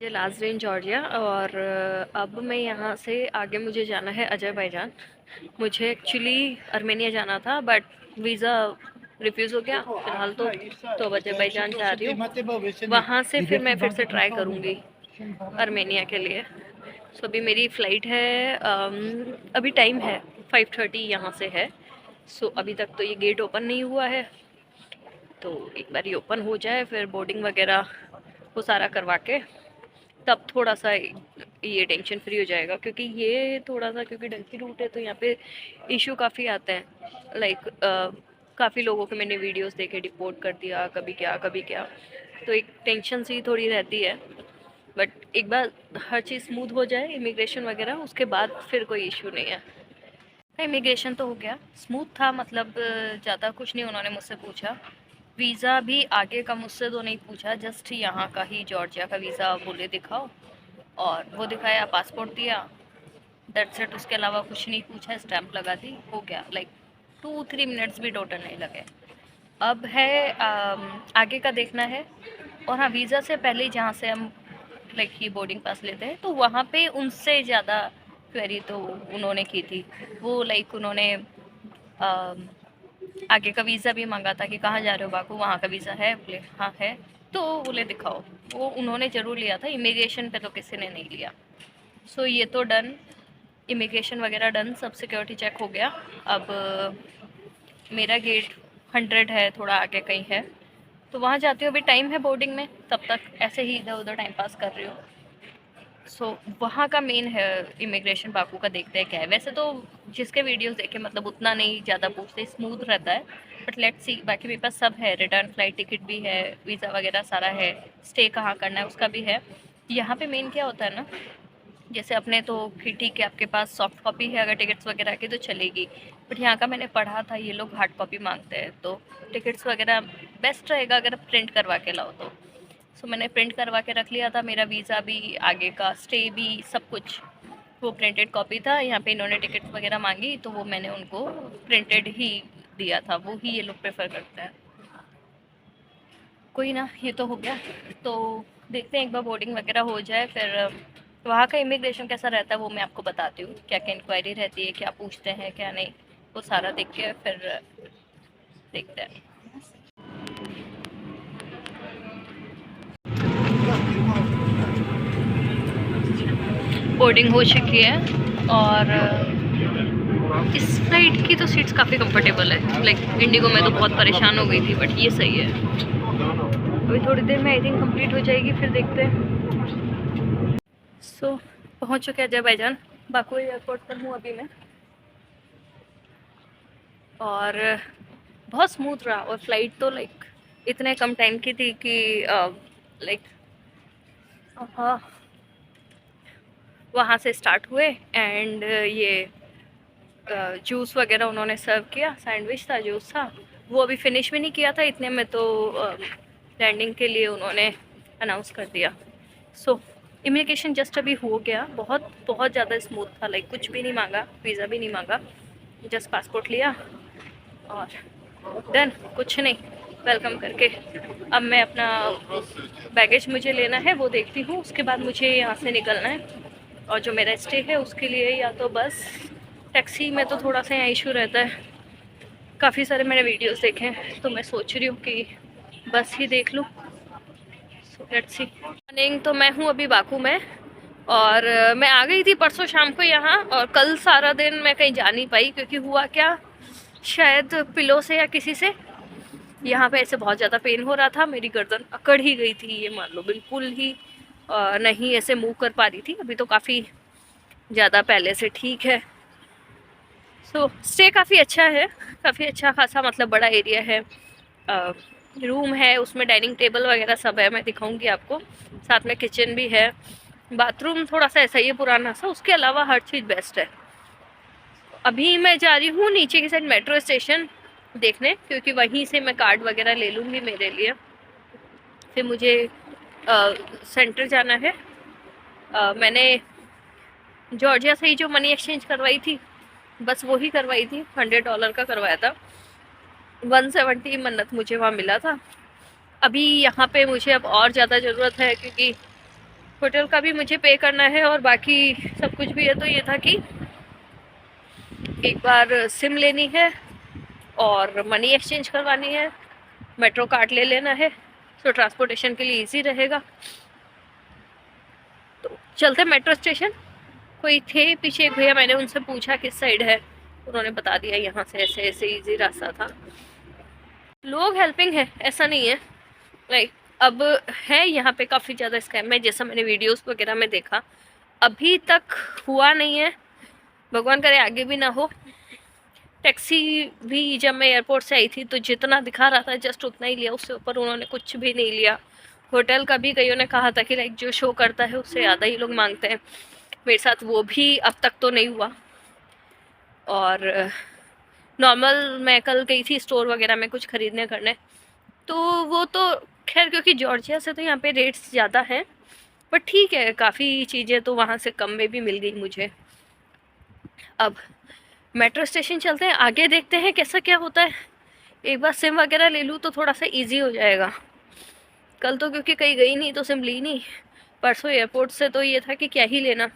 ये last day in Georgia और अब मैं यहाँ से आगे मुझे जाना है अजरबैजान। मुझे एक्चुअली आर्मेनिया जाना था बट वीज़ा रिफ्यूज़ हो गया फ़िलहाल तो अब अजरबैजान जा रही हूँ। वहाँ से फिर मैं फिर से ट्राई करूँगी आर्मेनिया के लिए। सो अभी मेरी फ़्लाइट है अभी टाइम है 5:30 यहाँ से है। सो अभी तक तो ये गेट ओपन नहीं हुआ है, तो एक बार ये ओपन हो जाए फिर बोर्डिंग वगैरह वो सारा करवा के तब थोड़ा सा ये टेंशन फ्री हो जाएगा, क्योंकि ये थोड़ा सा क्योंकि डंकी रूट है तो यहाँ पे इशू काफ़ी आते हैं। लाइक काफ़ी लोगों के मैंने वीडियोस देखे, डिपोर्ट कर दिया, कभी क्या, तो एक टेंशन सी थोड़ी रहती है। बट एक बार हर चीज़ स्मूथ हो जाए इमिग्रेशन वगैरह, उसके बाद फिर कोई इशू नहीं है। इमिग्रेशन तो हो गया, स्मूथ था, मतलब ज़्यादा कुछ नहीं उन्होंने मुझसे पूछा। वीज़ा भी आगे का मुझसे तो नहीं पूछा, जस्ट यहाँ का ही जॉर्जिया का वीज़ा बोले दिखाओ, और वो दिखाया, पासपोर्ट दिया, दैट्स इट। उसके अलावा कुछ नहीं पूछा, स्टैंप लगा दी, हो गया। लाइक 2-3 मिनट्स भी टोटल नहीं लगे। अब है आगे का देखना है। और हाँ, वीज़ा से पहले जहाँ से हम लाइक ये बोर्डिंग पास लेते हैं तो वहाँ पे उनसे ज़्यादा क्वेरी तो उन्होंने की थी। वो लाइक उन्होंने आगे का वीज़ा भी मांगा था कि कहाँ जा रहे हो बाकू, वहाँ का वीज़ा है? बोले हाँ है। तो बोले दिखाओ। वो उन्होंने ज़रूर लिया था, इमिग्रेशन पे तो किसी ने नहीं लिया। सो ये तो डन, इमिग्रेशन वगैरह डन, सब सिक्योरिटी चेक हो गया। अब मेरा गेट 100 है, थोड़ा आगे कहीं है, तो वहाँ जाती हूँ। अभी टाइम है बोर्डिंग में, तब तक ऐसे ही इधर उधर टाइम पास कर रही हूँ। सो वहाँ का मेन है इमिग्रेशन, बाकू का देखते हैं क्या है। वैसे तो जिसके वीडियोस देखे मतलब उतना नहीं ज़्यादा पूछते, स्मूथ रहता है। बट लेट्स सी, बाकी मेरे पास सब है, रिटर्न फ्लाइट टिकट भी है, वीज़ा वगैरह सारा है, स्टे कहाँ करना है उसका भी है। यहाँ पे मेन क्या होता है ना, जैसे अपने तो ठीक है आपके पास सॉफ्ट कॉपी है अगर टिकट्स वगैरह की तो चलेगी, बट यहाँ का मैंने पढ़ा था ये लोग हार्ड कॉपी मांगते हैं, तो टिकट्स वगैरह बेस्ट रहेगा अगर प्रिंट करवा के लाओ तो। सो मैंने प्रिंट करवा के रख लिया था, मेरा वीज़ा भी, आगे का स्टे भी, सब कुछ वो प्रिंटेड कॉपी था। यहाँ पे इन्होंने टिकट वगैरह मांगी तो वो मैंने उनको प्रिंटेड ही दिया था, वो ही ये लोग प्रेफर करते हैं। कोई ना, ये तो हो गया। तो देखते हैं एक बार बोर्डिंग वगैरह हो जाए, फिर वहाँ का इमिग्रेशन कैसा रहता है वो मैं आपको बताती हूँ, क्या क्या इंक्वायरी रहती है, क्या पूछते हैं क्या नहीं, वो सारा देख के फिर देखते हैं। बोर्डिंग हो चुकी है और इस फ्लाइट की तो सीट्स काफ़ी कंफर्टेबल है। लाइक इंडिगो में तो बहुत परेशान हो गई थी, बट ये सही है। अभी थोड़ी देर में आई थिंक कंप्लीट हो जाएगी, फिर देखते हैं। सो पहुंच चुके हैं अजरबैजान, बाकू एयरपोर्ट पर हूँ अभी मैं, और बहुत स्मूथ रहा। और फ्लाइट तो लाइक इतने कम टाइम की थी कि लाइक हाँ, वहाँ से स्टार्ट हुए एंड ये जूस वगैरह उन्होंने सर्व किया, सैंडविच था, जूस था, वो अभी फिनिश भी नहीं किया था इतने में तो लैंडिंग के लिए उन्होंने अनाउंस कर दिया। सो इमिग्रेशन जस्ट अभी हो गया, बहुत बहुत ज़्यादा स्मूथ था। लाइक कुछ भी नहीं मांगा, वीज़ा भी नहीं मांगा, जस्ट पासपोर्ट लिया और डन, कुछ नहीं, वेलकम करके। अब मैं अपना बैगेज मुझे लेना है, वो देखती हूँ, उसके बाद मुझे यहाँ से निकलना है। और जो मेरा स्टे है उसके लिए या तो बस, टैक्सी में तो थोड़ा सा यहाँ इशू रहता है। काफ़ी सारे मैंने वीडियोस देखे हैं तो मैं सोच रही हूँ कि बस ही देख लूँ। So let's see. मॉर्निंग तो मैं हूँ अभी बाकू में, और मैं आ गई थी परसों शाम को यहाँ, और कल सारा दिन मैं कहीं जा नहीं पाई, क्योंकि हुआ क्या, शायद पिलो से या किसी से यहाँ पे ऐसे बहुत ज़्यादा पेन हो रहा था, मेरी गर्दन अकड़ ही गई थी, ये मान लो बिल्कुल ही नहीं ऐसे मूव कर पा रही थी। अभी तो काफ़ी ज़्यादा पहले से ठीक है। सो स्टे काफ़ी अच्छा है, काफ़ी अच्छा खासा, मतलब बड़ा एरिया है, रूम है, उसमें डाइनिंग टेबल वगैरह सब है, मैं दिखाऊंगी आपको, साथ में किचन भी है। बाथरूम थोड़ा सा ऐसा ही है पुराना सा, उसके अलावा हर चीज़ बेस्ट है। अभी मैं जा रही हूँ नीचे की साइड मेट्रो स्टेशन देखने, क्योंकि वहीं से मैं कार्ड वगैरह ले लूँगी मेरे लिए। फिर मुझे सेंटर जाना है। मैंने जॉर्जिया से ही जो मनी एक्सचेंज करवाई थी, बस वही करवाई थी, $100 का करवाया था, 170 मन्नत मुझे वहाँ मिला था। अभी यहाँ पे मुझे अब और ज़्यादा ज़रूरत है, क्योंकि होटल का भी मुझे पे करना है और बाकी सब कुछ भी है। तो ये था कि एक बार सिम लेनी है और मनी एक्सचेंज करवानी है, मेट्रो कार्ड ले लेना है, तो ट्रांसपोर्टेशन के लिए इजी रहेगा। तो चलते मेट्रो स्टेशन। कोई थे पीछे एक भैया, मैंने उनसे पूछा किस साइड है, उन्होंने बता दिया यहाँ से ऐसे ऐसे इजी रास्ता था। लोग हेल्पिंग है, ऐसा नहीं है। लाइक अब है यहाँ पे काफ़ी ज़्यादा स्कैम है, जैसा मैंने वीडियोस वगैरह में देखा। अभी तक हुआ नहीं है, भगवान करे आगे भी ना हो। टैक्सी भी जब मैं एयरपोर्ट से आई थी तो जितना दिखा रहा था जस्ट उतना ही लिया, उससे ऊपर उन्होंने कुछ भी नहीं लिया। होटल का भी कईयों ने कहा था कि लाइक जो शो करता है उससे ज़्यादा ही लोग मांगते हैं। मेरे साथ वो भी अब तक तो नहीं हुआ। और नॉर्मल मैं कल गई थी स्टोर वगैरह में कुछ ख़रीदने करने, तो वो तो खैर क्योंकि जॉर्जिया से तो यहाँ पे रेट्स ज़्यादा हैं, पर ठीक है, काफ़ी चीज़ें तो वहाँ से कम में भी मिल गई मुझे। अब मेट्रो स्टेशन चलते हैं, आगे देखते हैं कैसा क्या होता है। एक बार सिम वगैरह ले लूँ तो थोड़ा सा इजी हो जाएगा। कल तो क्योंकि कहीं गई नहीं तो सिम ली नहीं। परसों एयरपोर्ट से तो ये था कि क्या ही लेना,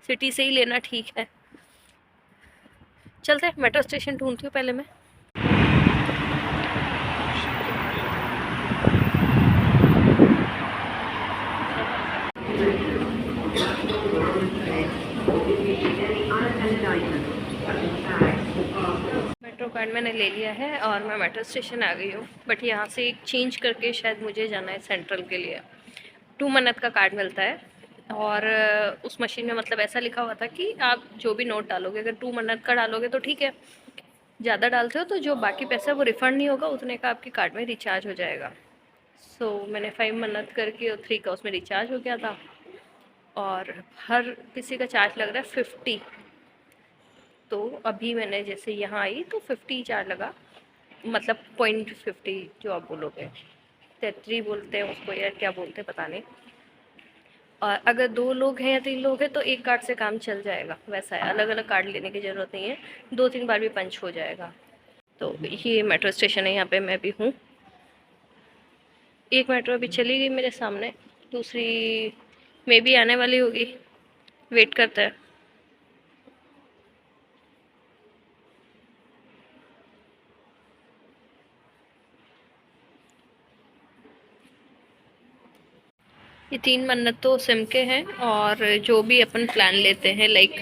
सिटी से ही लेना ठीक है। चलते हैं, मेट्रो स्टेशन ढूंढती हूँ पहले मैं। मेट्रो कार्ड मैंने ले लिया है और मैं मेट्रो स्टेशन आ गई हूँ, बट यहाँ से एक चेंज करके शायद मुझे जाना है सेंट्रल के लिए। 2 मन्नत का कार्ड मिलता है और उस मशीन में मतलब ऐसा लिखा हुआ था कि आप जो भी नोट डालोगे, अगर 2 मन्नत का डालोगे तो ठीक है, ज़्यादा डालते हो तो जो बाकी पैसा है वो रिफ़ंड नहीं होगा, उतने का आपके कार्ड में रिचार्ज हो जाएगा। सो मैंने 5 मन्नत करके और 3 का उसमें रिचार्ज हो गया था और हर किसी का चार्ज लग रहा है 50। तो अभी मैंने जैसे यहाँ आई तो 50 चार्ज लगा, मतलब 0.50 जो आप बोलोगे, 33 बोलते हैं उसको या क्या बोलते हैं पता नहीं। और अगर 2 लोग हैं या 3 लोग हैं तो एक कार्ड से काम चल जाएगा, वैसा है, अलग अलग कार्ड लेने की ज़रूरत नहीं है, 2-3 बार भी पंच हो जाएगा। तो ये मेट्रो स्टेशन है, यहाँ पे मैं भी हूँ। एक मेट्रो अभी चली गई मेरे सामने, दूसरी मे भी आने वाली होगी, वेट करते हैं। ये 3 मन्नत तो सिम के हैं और जो भी अपन प्लान लेते हैं, लाइक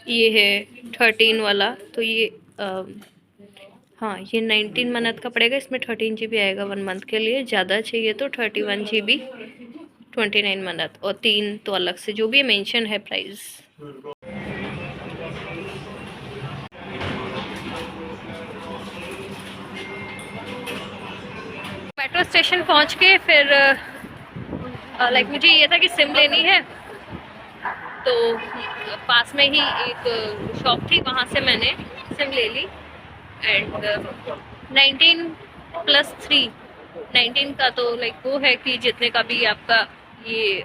ये है 13 वाला, तो ये हाँ ये 19 मन्नत का पड़ेगा। इसमें 13 GB आएगा 1 मंथ के लिए, ज़्यादा चाहिए तो 31 GB 29 मन्नत, और 3 तो अलग से जो भी मेंशन है प्राइस। मेट्रो स्टेशन पहुंच के फिर लाइक मुझे ये था कि सिम लेनी है, तो पास में ही एक शॉप थी, वहाँ से मैंने सिम ले ली। एंड 19+3, 19 का तो लाइक वो है कि जितने का भी आपका ये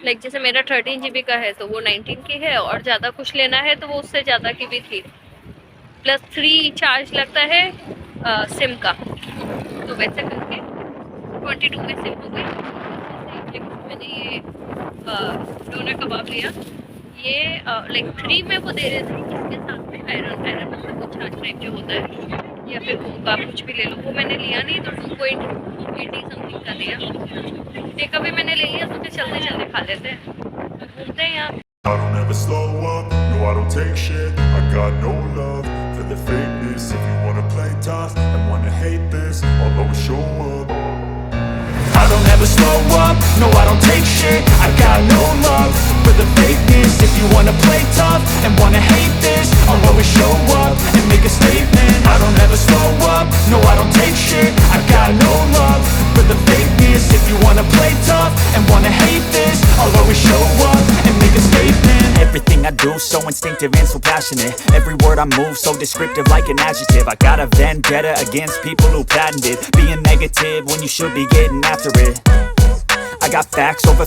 लाइक जैसे मेरा 13 GB का है तो वो 19 की है, और ज़्यादा कुछ लेना है तो वो उससे ज़्यादा की भी थी। +3 चार्ज लगता है सिम का, तो वैसे करके 22 में सिम हो गई। मैंने ये डोना कबाब लिया, ये लाइक 3 में वो दे रहे थे, इसके साथ में आयरन मतलब कुछ छाछ टाइप जो होता है, या फिर वो कुछ भी ले लो, वो मैंने लिया नहीं तो 2.80 समथिंग का दिया। टेक अवे मैंने ले लिया, तो फिर चलते चलते खा लेते हैं, घूमते हैं यहाँ। I don't ever slow up, no I don't take shit. I got no love for the fakeness. If you wanna play tough and wanna hate this, I'll always show up. I don't ever slow up, no I don't take shit. I got no love for the fakeness. If you wanna play tough and wanna hate this, I'll always show up and make a statement. I don't ever slow up, no I don't take shit. I got no love for the fakeness. If you wanna play tough and wanna hate this, I'll always show up and make a statement. Everything I do so instinctive and so passionate. Every word I move so descriptive like an adjective. I got a vendetta against people who patented being negative when you should be getting after it. I got facts over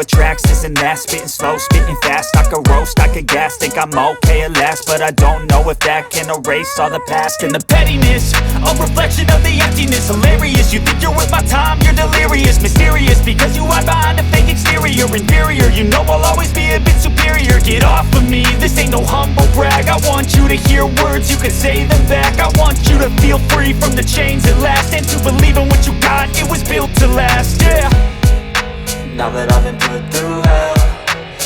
tracks, isn't that spitting slow, spitting fast, I could roast, I could gas, think I'm okay at last, but I don't know if that can erase all the past. And the pettiness, a reflection of the emptiness, hilarious, you think you're worth my time, you're delirious, mysterious, because you hide behind a fake exterior, inferior, you know I'll always be a bit superior, get off of me, this ain't no humble brag, I want you to hear words, you can say them back, I want you to feel free from the chains at last, and to believe in what you got, it was built to last, yeah. Now that I've been put through hell,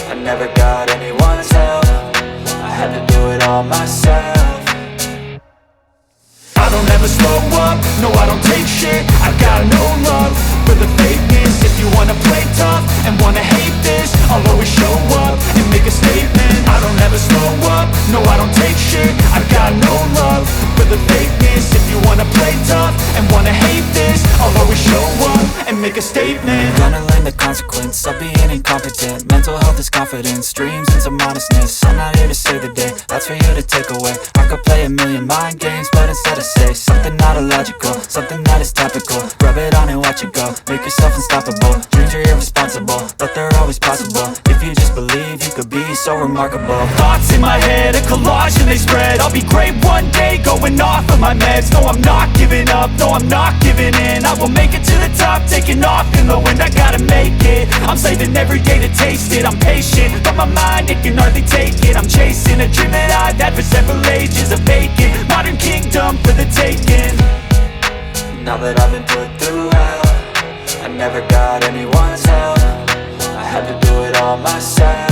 I never got anyone's help, I had to do it all myself. I don't ever slow up, no I don't take shit, I got no love for the fakeness. If you wanna play tough and wanna hate this, I'll always show up and make a statement. I don't ever slow up, no I don't take shit, I got no love for the fakeness. If you wanna play tough and wanna hate this, I'll always show up and make a statement. Gonna learn the consequence of being incompetent. Mental health is confidence, dreams and some honestness. I'm not here to save the day, that's for you to take away. I could play a million mind games, but instead I say something not illogical, something that is topical. Rub it on and watch it go, make yourself unstoppable. Dreams are irresponsible, but they're always possible. If you just believe, you could be so remarkable. Thoughts in my head, a collage and they spread. I'll be great one day, going off of my meds. No, I'm not giving up, no, I'm not giving in. I will make it to the top, taking off in the wind. I gotta make it, I'm saving every day to taste it. I'm patient, but my mind, it can hardly take it. I'm chasing a dream that I've had for several ages, a vacant modern kingdom for the taking. Now that I've been put through hell, I never got anyone's help, I had to do it all myself.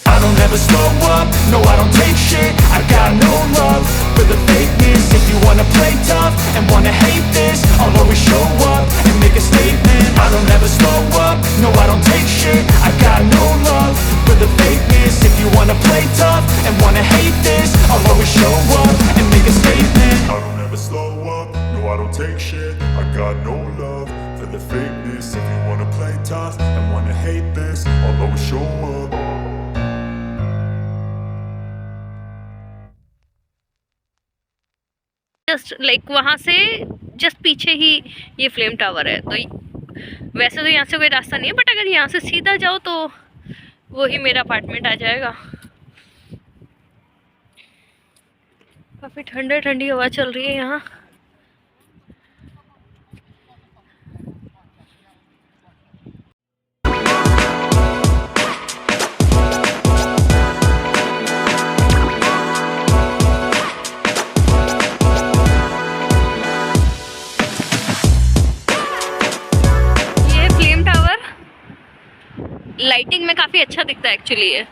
I don't ever slow up, no I don't take shit, I got no love for the fakeness. If you wanna play tough and wanna hate this, I'll always show up and make a statement. I don't ever slow up, no I don't take shit, I got no love for the fakeness. If you wanna play tough and wanna hate this, I'll always show up and make a statement. I don't ever slow up, no I don't take shit, I got no love for the fakeness. If you wanna play tough and wanna hate this, I'll always show up. Just like वहाँ से just पीछे ही ये flame tower है। तो वैसे तो यहाँ से कोई रास्ता नहीं है, बट अगर यहाँ से सीधा जाओ तो वही मेरा अपार्टमेंट आ जाएगा। काफ़ी ठंडी ठंडी हवा चल रही है यहाँ। लाइटिंग में काफ़ी अच्छा दिखता है एक्चुअली ये।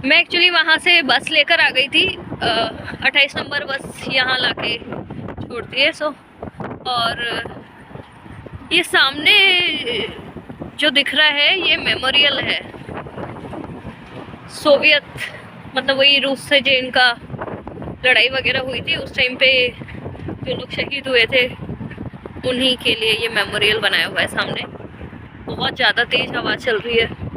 मैं एक्चुअली वहाँ से बस लेकर आ गई थी, 28 नंबर बस यहाँ लाके छोड़ती है। सो और ये सामने जो दिख रहा है ये मेमोरियल है, सोवियत मतलब वही रूस से जिनका लड़ाई वगैरह हुई थी उस टाइम पे जो लोग शहीद हुए थे उन्हीं के लिए ये मेमोरियल बनाया हुआ है सामने। बहुत ज़्यादा तेज़ हवा चल रही है।